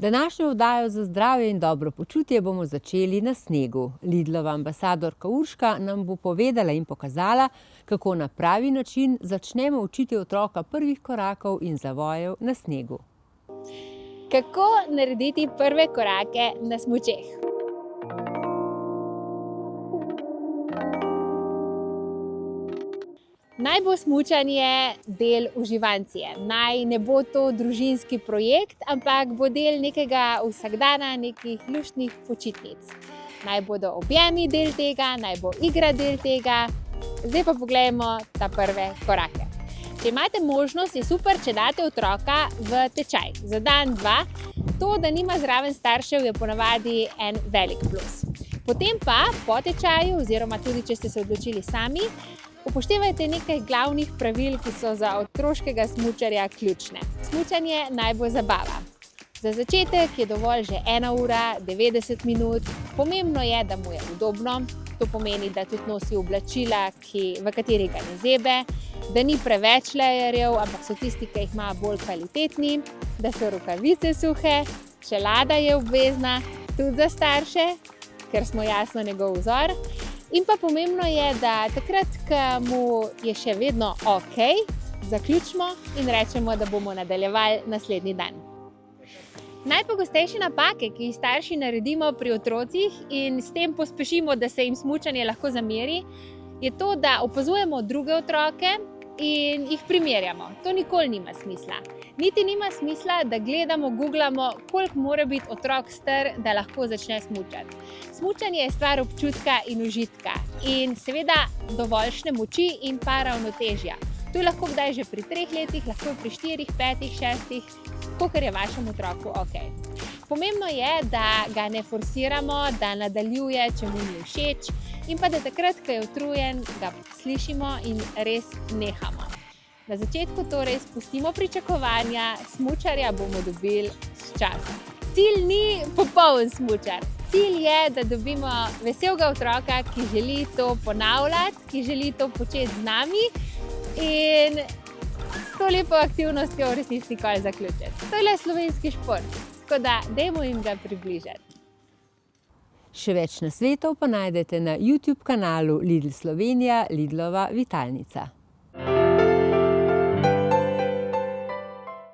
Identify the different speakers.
Speaker 1: Današnjo oddajo za zdravje in dobro počutje bomo začeli na snegu. Lidlova ambasadorka Urška nam bo povedala in pokazala, kako na pravi način začnemo učiti otroka prvih korakov in zavojev na snegu.
Speaker 2: Kako narediti prve korake na smučeh? Naj bo smučanje del uživancije. Naj ne bo to družinski projekt, ampak bo del nekega vsakdana, nekih luštnih počitnic. Naj bodo objemi del tega, naj bo igra del tega. Zdaj pa poglejmo ta prve korake. Če imate možnost, je super, če date otroka v tečaj za dan, dva. To, da nima zraven staršev, je ponavadi en velik plus. Potem pa po tečaju, oziroma tudi če ste se odločili sami, upoštevajte nekaj glavnih pravil, ki so za otroškega smučarja ključne. Smučanje naj bo zabava. Za začetek je dovolj že 1 ura, 90 minut. Pomembno je, da mu je udobno. To pomeni, da tudi nosi oblačila, v katerih ga ne zebe, da ni preveč lejerjev, ampak so tisti, ki jih ima bolj kvalitetni, da so rokavice suhe, čelada je obvezna, tudi za starše, ker smo jasno njegov vzor. In pa pomembno je, da takrat, ko mu je še vedno ok, zaključimo in rečemo, da bomo nadaljevali naslednji dan. Najpogostejše napake, ki jih starši naredimo pri otrocih in s tem pospešimo, da se jim smučanje lahko zameri, je to, da opazujemo druge otroke in jih primerjamo. To nikoli nima smisla. Niti nima smisla, da gledamo, googlamo, koliko mora biti otrok star, da lahko začne smučati. Smučanje je stvar občutka in užitka in seveda dovoljšne moči in pa ravnotežja. To je lahko kdaj že pri 3 letih, lahko pri 4, 5, 6, kakor je vašemu otroku ok. Pomembno je, da ga ne forsiramo, da nadaljuje, če mu ni všeč, in pa da takrat, ko je utrujen, ga slišimo in res nehamo. Na začetku torej spustimo pričakovanja, smučarja bomo dobili s časom. Cilj ni popoln smučar. Cilj je, da dobimo veselega otroka, ki želi to ponavljati, ki želi to početi z nami in s to lepo aktivnostjo v resnici nikoli zaključiti. To je slovenski šport, tako da dajmo jim ga približati.
Speaker 1: Še več nasvetov pa najdete na YouTube kanalu Lidl Slovenija Lidlova Vitalnica.